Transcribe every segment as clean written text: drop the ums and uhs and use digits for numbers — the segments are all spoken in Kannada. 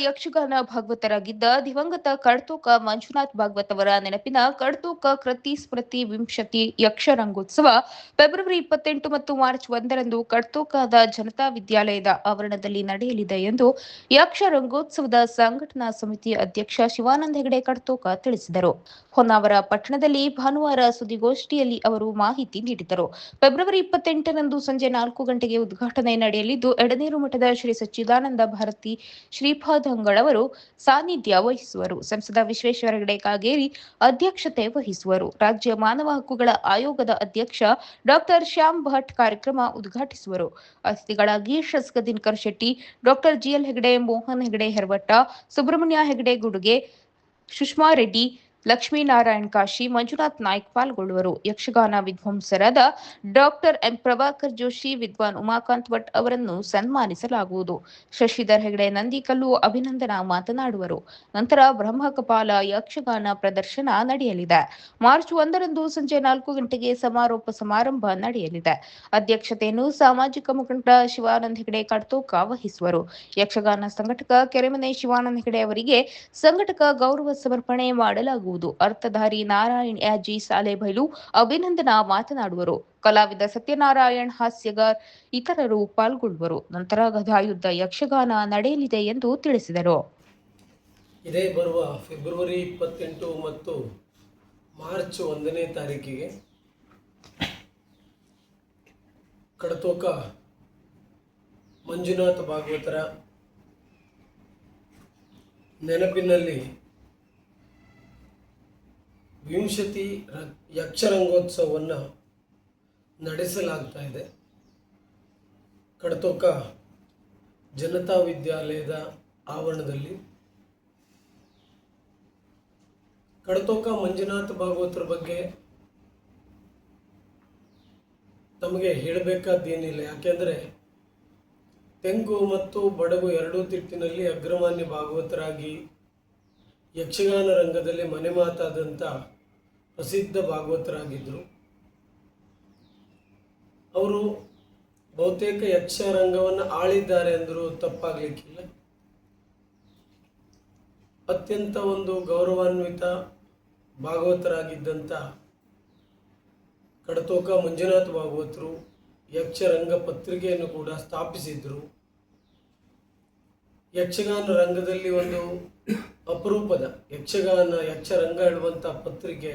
ಯಕ್ಷಗಾನ ಭಾಗವತರಾಗಿದ್ದ ದಿವಂಗತ ಕಡ್ತೋಕ ಮಂಜುನಾಥ್ ಭಾಗವತ್ ಅವರ ನೆನಪಿನ ಕಡ್ತೋಕ ಕೃತಿ ಸ್ಮೃತಿ ವಿಂಶತಿ ಯಕ್ಷರಂಗೋತ್ಸವ ಫೆಬ್ರವರಿ 28 ಮತ್ತು ಮಾರ್ಚ್ 1ರಂದು ಕಡ್ತೋಕದ ಜನತಾ ವಿದ್ಯಾಲಯದ ಆವರಣದಲ್ಲಿ ನಡೆಯಲಿದೆ ಎಂದು ಯಕ್ಷರಂಗೋತ್ಸವದ ಸಂಘಟನಾ ಸಮಿತಿ ಅಧ್ಯಕ್ಷ ಶಿವಾನಂದ ಹೆಗಡೆ ಕಡ್ತೋಕ ತಿಳಿಸಿದರು. ಹೊನ್ನಾವರ ಪಟ್ಟಣದಲ್ಲಿ ಭಾನುವಾರ ಸುದ್ದಿಗೋಷ್ಠಿಯಲ್ಲಿ ಅವರು ಮಾಹಿತಿ ನೀಡಿದರು. ಫೆಬ್ರವರಿ 28ರಂದು ಸಂಜೆ 4 ಗಂಟೆಗೆ ಉದ್ಘಾಟನೆ ನಡೆಯಲಿದ್ದು, ಎಡನೀರು ಮಠದ ಶ್ರೀ ಸಚ್ಚಿದಾನಂದ ಭಾರತಿ ಶ್ರೀಪಾದಂಗಳವರು ಸಾನ್ನಿಧ್ಯ ವಹಿಸುವರು. ಸಂಸದ ವಿಶ್ವೇಶ್ವರ ಹೆಗಡೆ ಕಾಗೇರಿ ಅಧ್ಯಕ್ಷತೆ ವಹಿಸುವರು. ರಾಜ್ಯ ಮಾನವ ಹಕ್ಕುಗಳ ಆಯೋಗದ ಅಧ್ಯಕ್ಷ ಡಾಕ್ಟರ್ ಶ್ಯಾಮ್ ಭಟ್ ಕಾರ್ಯಕ್ರಮ ಉದ್ಘಾಟಿಸುವರು. ಅತಿಥಿಗಳಾಗಿ ಶಾಸಕ ದಿನಕರ್ ಶೆಟ್ಟಿ, ಡಾಕ್ಟರ್ ಜಿಎಲ್ ಹೆಗಡೆ, ಮೋಹನ್ ಹೆಗಡೆ ಹೆರವಟ್ಟ, ಸುಬ್ರಹ್ಮಣ್ಯ ಹೆಗಡೆ ಗುಡುಗೆ, ಸುಷ್ಮಾ ರೆಡ್ಡಿ, ಲಕ್ಷ್ಮೀನಾರಾಯಣ್ ಕಾಶಿ, ಮಂಜುನಾಥ್ ನಾಯ್ಕ್ ಪಾಲ್ಗೊಳ್ಳುವರು. ಯಕ್ಷಗಾನ ವಿದ್ವಾಂಸರಾದ ಡಾಕ್ಟರ್ ಎಂ ಪ್ರಭಾಕರ್ ಜೋಶಿ, ವಿದ್ವಾನ್ ಉಮಾಕಾಂತ್ ಭಟ್ ಅವರನ್ನು ಸನ್ಮಾನಿಸಲಾಗುವುದು. ಶಶಿಧರ್ ಹೆಗಡೆ ನಂದಿಕಲ್ಲು ಅಭಿನಂದನಾ ಮಾತನಾಡುವರು. ನಂತರ ಬ್ರಹ್ಮಕಪಾಲ ಯಕ್ಷಗಾನ ಪ್ರದರ್ಶನ ನಡೆಯಲಿದೆ. ಮಾರ್ಚ್ 1ರಂದು ಸಂಜೆ 4 ಗಂಟೆಗೆ ಸಮಾರೋಪ ಸಮಾರಂಭ ನಡೆಯಲಿದೆ. ಅಧ್ಯಕ್ಷತೆಯನ್ನು ಸಾಮಾಜಿಕ ಮುಖಂಡ ಶಿವಾನಂದ ಹೆಗಡೆ ಕಡ್ತೋಕ ವಹಿಸುವರು. ಯಕ್ಷಗಾನ ಸಂಘಟಕ ಕೆರೆಮನೆ ಶಿವಾನಂದ ಹೆಗಡೆ ಅವರಿಗೆ ಸಂಘಟಕ ಗೌರವ ಸಮರ್ಪಣೆ ಮಾಡಲಾಗುವುದು. ಅರ್ಥಧಾರಿ ನಾರಾಯಣ್ ಯಾಜಿ ಸಾಲೆಬೈಲು ಅಭಿನಂದನಾ ಮಾತನಾಡುವರು. ಕಲಾವಿದ ಸತ್ಯನಾರಾಯಣ್ ಹಾಸ್ಯಗಾರ್ ಇತರರು ಪಾಲ್ಗೊಳ್ಳುವರು. ನಂತರ ಗದಾಯುದ್ಧ ಯಕ್ಷಗಾನ ನಡೆಯಲಿದೆ ಎಂದು ತಿಳಿಸಿದರು. ಇದೇ ಬರುವ ಫೆಬ್ರವರಿ 28 ಮತ್ತು ಮಾರ್ಚ್ 1ನೇ ತಾರೀಕಿಗೆ ಕಡತೋಕ ಮಂಜುನಾಥ ಭಾಗವತರ ನೆನಪಿನಲ್ಲಿ ವಿಂಶತಿ ಯಕ್ಷರಂಗೋತ್ಸವವನ್ನು ನಡೆಸಲಾಗ್ತಾ ಇದೆ. ಕಡತೋಕ ಜನತಾ ವಿದ್ಯಾಲಯದ ಆವರಣದಲ್ಲಿ ಕಡತೋಕ ಮಂಜುನಾಥ ಭಾಗವತರ ಬಗ್ಗೆ ನಮಗೆ ಹೇಳಬೇಕಾದ್ದೇನಿಲ್ಲ. ಯಾಕೆಂದರೆ ತೆಂಗು ಮತ್ತು ಬಡಗು ಎರಡೂ ತಿಟ್ಟಿನಲ್ಲಿ ಅಗ್ರಮಾನ್ಯ ಭಾಗವತರಾಗಿ ಯಕ್ಷಗಾನ ರಂಗದಲ್ಲಿ ಮನೆ ಮಾತಾದಂಥ ಪ್ರಸಿದ್ಧ ಭಾಗವತರಾಗಿದ್ದರು. ಅವರು ಬಹುತೇಕ ಯಕ್ಷರಂಗವನ್ನು ಆಳಿದ್ದಾರೆ ಅಂದರೂ ತಪ್ಪಾಗಲಿಕ್ಕಿಲ್ಲ. ಅತ್ಯಂತ ಒಂದು ಗೌರವಾನ್ವಿತ ಭಾಗವತರಾಗಿದ್ದಂಥ ಕಡತೋಕ ಮಂಜುನಾಥ ಭಾಗವತರು ಯಕ್ಷರಂಗ ಪತ್ರಿಕೆಯನ್ನು ಕೂಡ ಸ್ಥಾಪಿಸಿದ್ರು. ಯಕ್ಷಗಾನ ರಂಗದಲ್ಲಿ ಒಂದು ಅಪರೂಪದ ಯಕ್ಷರಂಗ ಹೇಳುವಂಥ ಪತ್ರಿಕೆ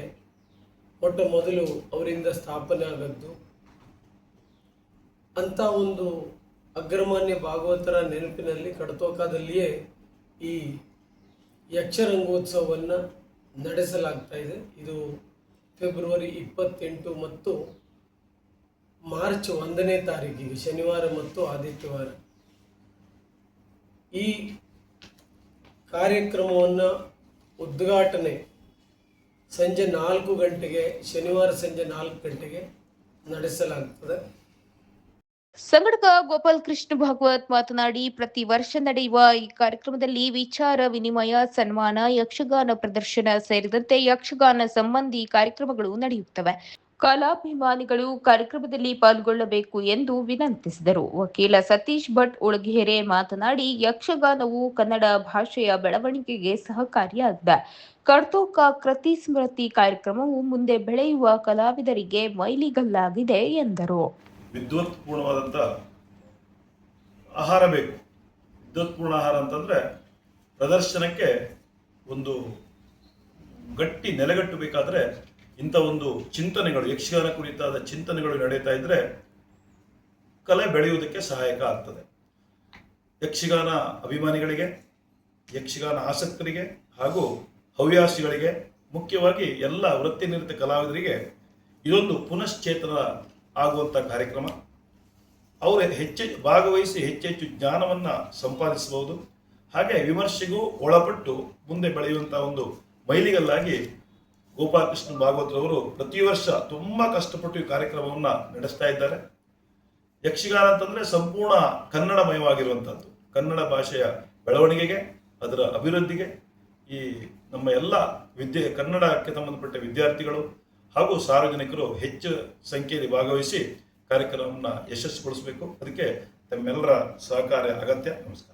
ಮೊಟ್ಟ ಮೊದಲು ಅವರಿಂದ ಸ್ಥಾಪನೆ ಆಗದ್ದು. ಅಂಥ ಒಂದು ಅಗ್ರಮಾನ್ಯ ಭಾಗವತರ ನೆನಪಿನಲ್ಲಿ ಕಡತೋಕದಲ್ಲಿಯೇ ಈ ಯಕ್ಷರಂಗೋತ್ಸವವನ್ನು ನಡೆಸಲಾಗ್ತಾ ಇದೆ. ಇದು ಫೆಬ್ರವರಿ 28 ಮತ್ತು ಮಾರ್ಚ್ 1ನೇ ತಾರೀಕಿಗೆ ಶನಿವಾರ ಮತ್ತು ಆದಿತ್ಯವಾರ. ಈ ಕಾರ್ಯಕ್ರಮವನ್ನು ಉದ್ಘಾಟನೆ ಸಂಜೆ 4 ಗಂಟೆಗೆ ಶನಿವಾರ ಸಂಜೆ 4 ಗಂಟೆಗೆ ನಡೆಸಲಾಗುತ್ತದೆ. ಸಂಘಟಕ ಗೋಪಾಲ್ ಕೃಷ್ಣ ಭಾಗವತ್ ಮಾತನಾಡಿ, ಪ್ರತಿ ವರ್ಷ ನಡೆಯುವ ಈ ಕಾರ್ಯಕ್ರಮದಲ್ಲಿ ವಿಚಾರ ವಿನಿಮಯ, ಸನ್ಮಾನ, ಯಕ್ಷಗಾನ ಪ್ರದರ್ಶನ ಸೇರಿದಂತೆ ಯಕ್ಷಗಾನ ಸಂಬಂಧಿ ಕಾರ್ಯಕ್ರಮಗಳು ನಡೆಯುತ್ತವೆ. ಕಲಾಭಿಮಾನಿಗಳು ಕಾರ್ಯಕ್ರಮದಲ್ಲಿ ಪಾಲ್ಗೊಳ್ಳಬೇಕು ಎಂದು ವಿನಂತಿಸಿದರು. ವಕೀಲ ಸತೀಶ್ ಭಟ್ ಉಳಗೇರೆ ಮಾತನಾಡಿ, ಯಕ್ಷಗಾನವು ಕನ್ನಡ ಭಾಷೆಯ ಬೆಳವಣಿಗೆಗೆ ಸಹಕಾರಿಯಾಗಿದೆ. ಕಡ್ತೋಕ ಕೃತಿ ಸ್ಮೃತಿ ಕಾರ್ಯಕ್ರಮವು ಮುಂದೆ ಬೆಳೆಯುವ ಕಲಾವಿದರಿಗೆ ಮೈಲಿಗಲ್ಲಾಗಿದೆ ಎಂದರು. ವಿದ್ವತ್ಪೂರ್ಣವಾದಂಥ ಆಹಾರ ಬೇಕು. ವಿದ್ವತ್ಪೂರ್ಣ ಆಹಾರ ಅಂತಂದರೆ ಪ್ರದರ್ಶನಕ್ಕೆ ಒಂದು ಗಟ್ಟಿ ನೆಲೆಗಟ್ಟು ಬೇಕಾದರೆ ಇಂಥ ಒಂದು ಚಿಂತನೆಗಳು, ಯಕ್ಷಗಾನ ಕುರಿತಾದ ಚಿಂತನೆಗಳು ನಡೀತಾ ಇದ್ದರೆ ಕಲೆ ಬೆಳೆಯುವುದಕ್ಕೆ ಸಹಾಯಕ ಆಗ್ತದೆ. ಯಕ್ಷಗಾನ ಅಭಿಮಾನಿಗಳಿಗೆ, ಯಕ್ಷಗಾನ ಆಸಕ್ತರಿಗೆ ಹಾಗೂ ಹವ್ಯಾಸಿಗಳಿಗೆ, ಮುಖ್ಯವಾಗಿ ಎಲ್ಲ ವೃತ್ತಿನಿರತ ಕಲಾವಿದರಿಗೆ ಇದೊಂದು ಪುನಶ್ಚೇತನ ಆಗುವಂಥ ಕಾರ್ಯಕ್ರಮ. ಅವರು ಹೆಚ್ಚೆಚ್ಚು ಭಾಗವಹಿಸಿ ಹೆಚ್ಚೆಚ್ಚು ಜ್ಞಾನವನ್ನು ಸಂಪಾದಿಸಬಹುದು. ಹಾಗೆ ವಿಮರ್ಶೆಗೂ ಒಳಪಟ್ಟು ಮುಂದೆ ಬೆಳೆಯುವಂಥ ಒಂದು ಮೈಲಿಗಲ್ಲಾಗಿ ಗೋಪಾಲಕೃಷ್ಣ ಭಾಗವತರವರು ಪ್ರತಿ ವರ್ಷ ತುಂಬ ಕಷ್ಟಪಟ್ಟು ಈ ಕಾರ್ಯಕ್ರಮವನ್ನು ನಡೆಸ್ತಾ ಇದ್ದಾರೆ. ಯಕ್ಷಗಾನ ಅಂತಂದರೆ ಸಂಪೂರ್ಣ ಕನ್ನಡಮಯವಾಗಿರುವಂಥದ್ದು. ಕನ್ನಡ ಭಾಷೆಯ ಬೆಳವಣಿಗೆಗೆ, ಅದರ ಅಭಿವೃದ್ಧಿಗೆ ಈ ನಮ್ಮ ಎಲ್ಲ ಕನ್ನಡಕ್ಕೆ ಸಂಬಂಧಪಟ್ಟ ವಿದ್ಯಾರ್ಥಿಗಳು ಹಾಗೂ ಸಾರ್ವಜನಿಕರು ಹೆಚ್ಚು ಸಂಖ್ಯೆಯಲ್ಲಿ ಭಾಗವಹಿಸಿ ಕಾರ್ಯಕ್ರಮವನ್ನು ಯಶಸ್ವಿಗೊಳಿಸಬೇಕು. ಅದಕ್ಕೆ ತಮ್ಮೆಲ್ಲರ ಸಹಕಾರ ಅಗತ್ಯ. ನಮಸ್ಕಾರ.